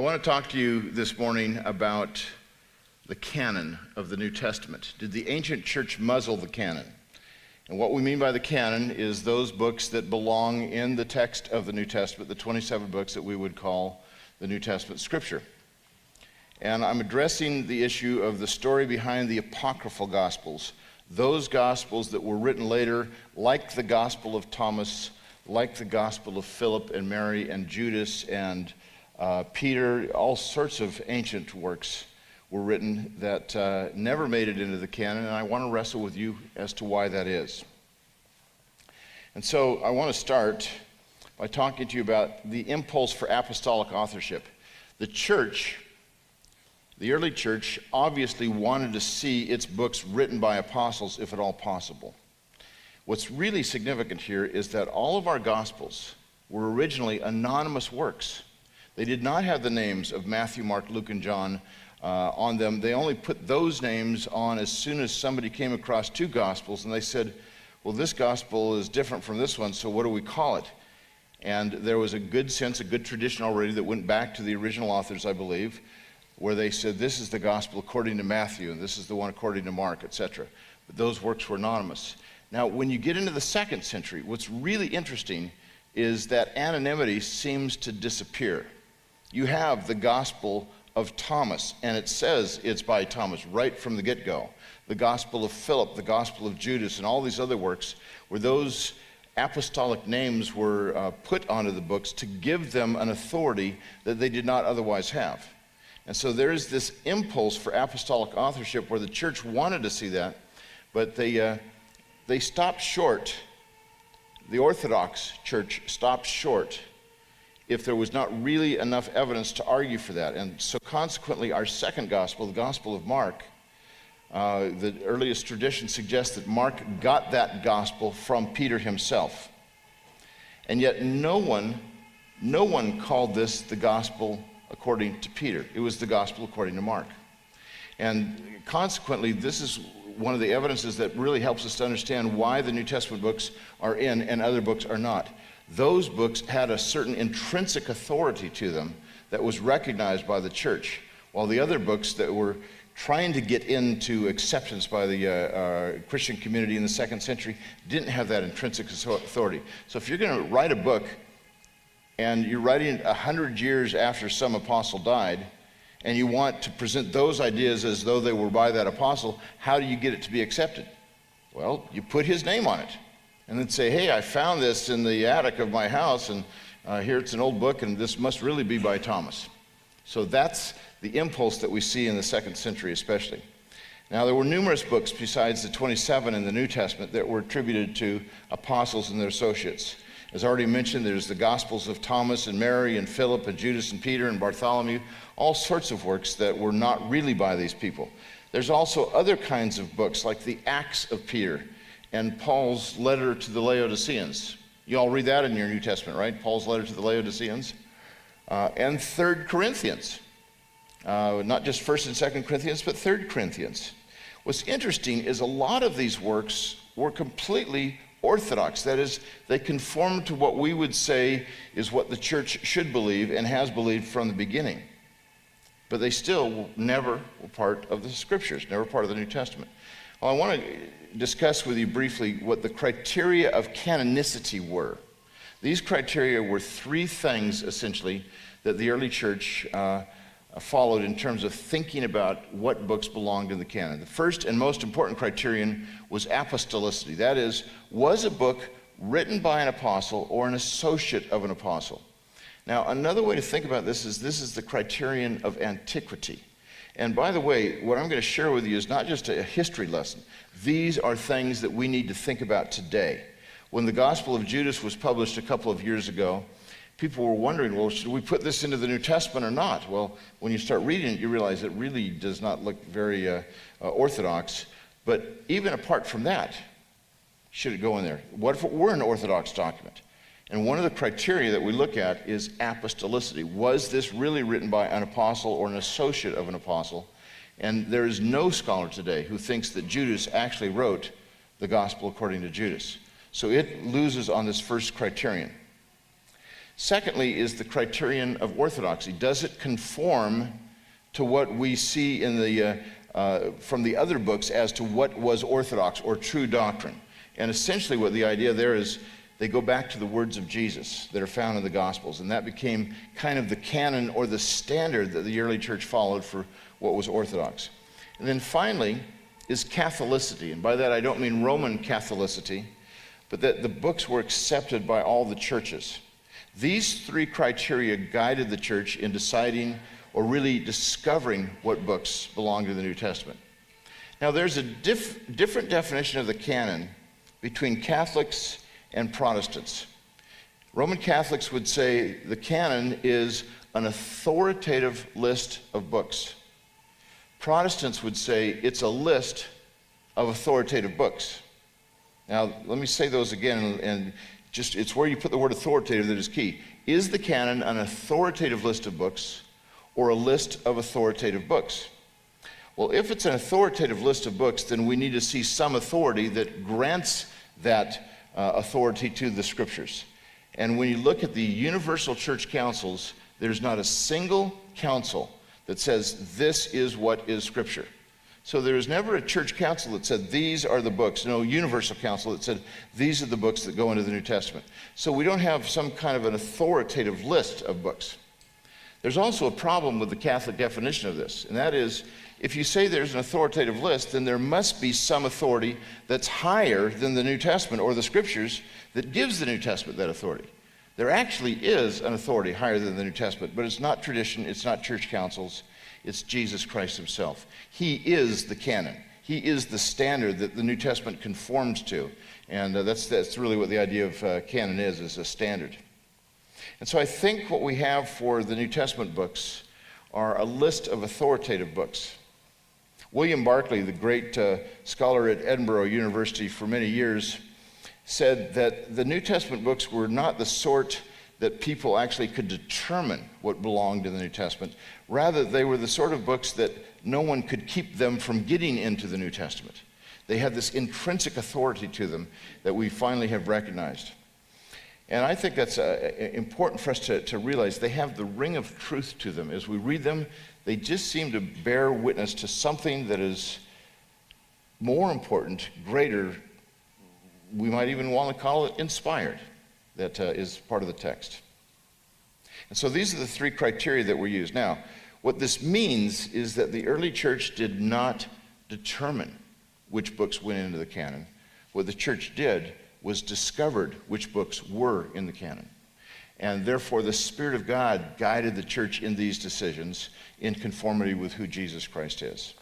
I want to talk to you this morning about the canon of the New Testament. Did the ancient church muzzle the canon? And what we mean by the canon is those books that belong in the text of the New Testament, the 27 books that we would call the New Testament Scripture. And I'm addressing the issue of the story behind the apocryphal Gospels, those Gospels that were written later, like the Gospel of Thomas, like the Gospel of Philip and Mary and Judas and Peter. All sorts of ancient works were written that never made it into the canon, and I want to wrestle with you as to why that is. And so I want to start by talking to you about the impulse for apostolic authorship. The church, the early church, obviously wanted to see its books written by apostles, if at all possible. What's really significant here is that all of our Gospels were originally anonymous works. They did not have the names of Matthew, Mark, Luke, and John on them. They only put those names on as soon as somebody came across two Gospels, and they said, well, this Gospel is different from this one, so what do we call it? And there was a good sense, a good tradition already that went back to the original authors, I believe, where they said, this is the Gospel according to Matthew, and this is the one according to Mark, etc. But those works were anonymous. Now, when you get into the second century, what's really interesting is that anonymity seems to disappear. You have the Gospel of Thomas, and it says it's by Thomas right from the get-go. The Gospel of Philip, the Gospel of Judas, and all these other works, where those apostolic names were put onto the books to give them an authority that they did not otherwise have. And so there is this impulse for apostolic authorship where the church wanted to see that, but they stopped short. The Orthodox Church stopped short if there was not really enough evidence to argue for that. And so consequently, our second gospel, the Gospel of Mark, the earliest tradition suggests that Mark got that gospel from Peter himself. And yet no one called this the gospel according to Peter. It was the gospel according to Mark. And consequently, this is one of the evidences that really helps us to understand why the New Testament books are in and other books are not. Those books had a certain intrinsic authority to them that was recognized by the church, while the other books that were trying to get into acceptance by the Christian community in the second century didn't have that intrinsic authority. So if you're going to write a book and you're writing 100 years after some apostle died, and you want to present those ideas as though they were by that apostle, how do you get it to be accepted? Well, you put his name on it. And then say, hey, I found this in the attic of my house, and here it's an old book, and this must really be by Thomas. So that's the impulse that we see in the second century especially. Now, there were numerous books besides the 27 in the New Testament that were attributed to apostles and their associates. As already mentioned, there's the Gospels of Thomas and Mary and Philip and Judas and Peter and Bartholomew, all sorts of works that were not really by these people. There's also other kinds of books like the Acts of Peter and Paul's letter to the Laodiceans. You all read that in your New Testament, right? Paul's letter to the Laodiceans. And 3 Corinthians. Not just 1st and 2nd Corinthians, but 3 Corinthians. What's interesting is a lot of these works were completely orthodox. That is, they conform to what we would say is what the church should believe and has believed from the beginning. But they still never were part of the Scriptures, never part of the New Testament. Well, I want to discuss with you briefly what the criteria of canonicity were. These criteria were 3 things, essentially, that the early church followed in terms of thinking about what books belonged in the canon. The first and most important criterion was apostolicity. That is, was a book written by an apostle or an associate of an apostle? Now, another way to think about this is the criterion of antiquity. And by the way, what I'm going to share with you is not just a history lesson. These are things that we need to think about today. When the Gospel of Judas was published a couple of years ago, people were wondering, well, should we put this into the New Testament or not? Well, when you start reading it, you realize it really does not look very orthodox. But even apart from that, should it go in there? What if it were an orthodox document? And one of the criteria that we look at is apostolicity. Was this really written by an apostle or an associate of an apostle? And there is no scholar today who thinks that Judas actually wrote the gospel according to Judas. So it loses on this first criterion. Secondly is the criterion of orthodoxy. Does it conform to what we see in from the other books as to what was orthodox or true doctrine? And essentially what the idea there is, they go back to the words of Jesus that are found in the Gospels, and that became kind of the canon or the standard that the early church followed for what was orthodox. And then finally is Catholicity, and by that I don't mean Roman Catholicity, but that the books were accepted by all the churches. These three criteria guided the church in deciding or really discovering what books belong to the New Testament. Now there's a different definition of the canon between Catholics and Protestants. Roman Catholics would say the canon is an authoritative list of books. Protestants would say it's a list of authoritative books. Now, let me say those again, and just it's where you put the word authoritative that is key. Is the canon an authoritative list of books or a list of authoritative books? Well, if it's an authoritative list of books, then we need to see some authority that grants that authority to the scriptures. And when you look at the universal church councils, there's not a single council that says this is what is scripture. So there was never a church council that said these are the books, no universal council that said these are the books that go into the New Testament. So we don't have some kind of an authoritative list of books. There's also a problem with the Catholic definition of this, and that is, if you say there's an authoritative list, then there must be some authority that's higher than the New Testament or the Scriptures that gives the New Testament that authority. There actually is an authority higher than the New Testament, but it's not tradition, it's not church councils, it's Jesus Christ himself. He is the canon. He is the standard that the New Testament conforms to, and that's really what the idea of canon is a standard. And so I think what we have for the New Testament books are a list of authoritative books. William Barclay, the great scholar at Edinburgh University for many years, said that the New Testament books were not the sort that people actually could determine what belonged in the New Testament. Rather, they were the sort of books that no one could keep them from getting into the New Testament. They had this intrinsic authority to them that we finally have recognized. And I think that's important for us to realize. They have the ring of truth to them. As we read them, they just seem to bear witness to something that is more important, greater, we might even want to call it inspired, that is part of the text. And so these are the three criteria that were used. Now, what this means is that the early church did not determine which books went into the canon. What the church did was discovered which books were in the canon. And therefore, the Spirit of God guided the church in these decisions in conformity with who Jesus Christ is.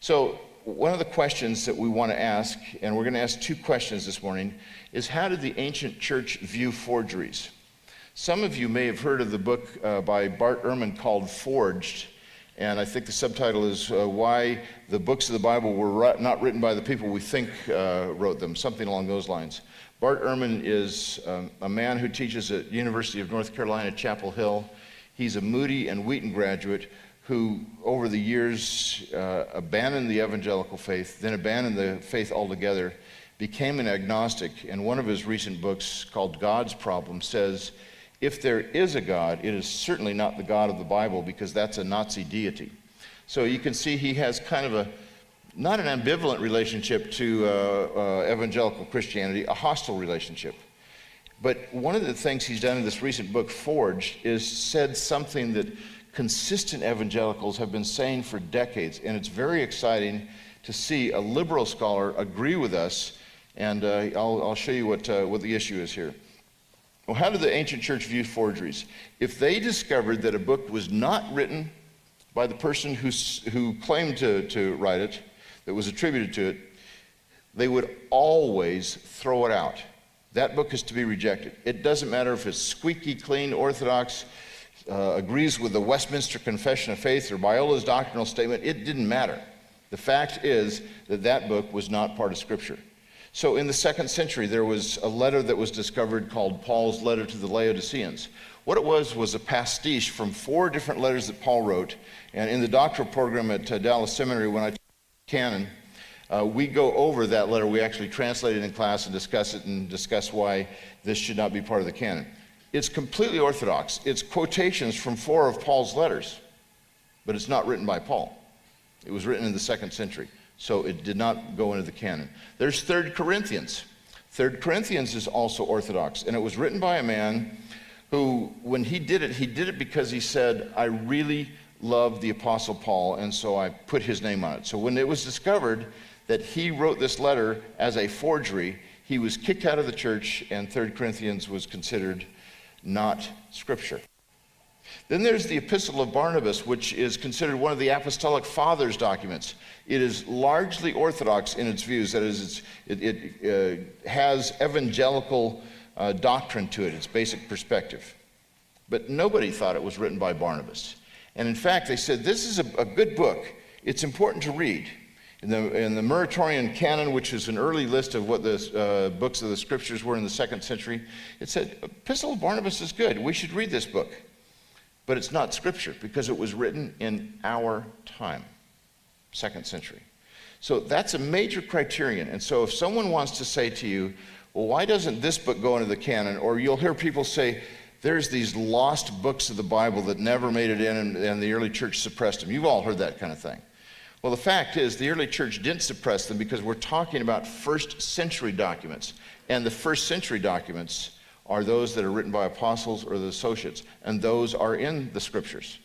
So, one of the questions that we want to ask, and we're going to ask two questions this morning, is how did the ancient church view forgeries? Some of you may have heard of the book by Bart Ehrman called Forged, and I think the subtitle is Why the Books of the Bible Were Not Written by the People We Think Wrote Them, something along those lines. Bart Ehrman is a man who teaches at University of North Carolina, Chapel Hill. He's a Moody and Wheaton graduate who, over the years, abandoned the evangelical faith, then abandoned the faith altogether, became an agnostic, and one of his recent books, called God's Problem, says, if there is a God, it is certainly not the God of the Bible, because that's a Nazi deity. So you can see he has kind of not an ambivalent relationship to evangelical Christianity, a hostile relationship. But one of the things he's done in this recent book, Forged, is said something that consistent evangelicals have been saying for decades, and it's very exciting to see a liberal scholar agree with us, and I'll show you what the issue is here. Well, how did the ancient church view forgeries? If they discovered that a book was not written by the person who claimed to write it, that was attributed to it, they would always throw it out. That book is to be rejected. It doesn't matter if it's squeaky clean, orthodox, agrees with the Westminster Confession of Faith or Biola's doctrinal statement. It didn't matter. The fact is that that book was not part of Scripture. So in the 2nd century, there was a letter that was discovered called Paul's letter to the Laodiceans. What it was a pastiche from 4 different letters that Paul wrote. And in the doctoral program at Dallas Seminary, when I taught canon, we go over that letter. We actually translate it in class and discuss it and discuss why this should not be part of the canon. It's completely orthodox. It's quotations from 4 of Paul's letters, but it's not written by Paul. It was written in the 2nd century, so it did not go into the canon. There's 3 Corinthians. 3 Corinthians is also orthodox, and it was written by a man who, when he did it because he said, I really love the Apostle Paul, and so I put his name on it. So when it was discovered that he wrote this letter as a forgery, he was kicked out of the church, and 3 Corinthians was considered not scripture. Then there's the Epistle of Barnabas, which is considered one of the Apostolic Fathers' documents. It is largely orthodox in its views. That is, it has evangelical doctrine to it, its basic perspective. But nobody thought it was written by Barnabas. And in fact, they said, this is a good book. It's important to read. In the Muratorian canon, which is an early list of what the books of the scriptures were in the 2nd century, it said, Epistle of Barnabas is good. We should read this book. But it's not scripture because it was written in our time, 2nd century. So that's a major criterion. And so if someone wants to say to you, well, why doesn't this book go into the canon? Or you'll hear people say, there's these lost books of the Bible that never made it in and the early church suppressed them. You've all heard that kind of thing. Well, the fact is the early church didn't suppress them because we're talking about 1st century documents. And the 1st century documents are those that are written by apostles or the associates, and those are in the scriptures.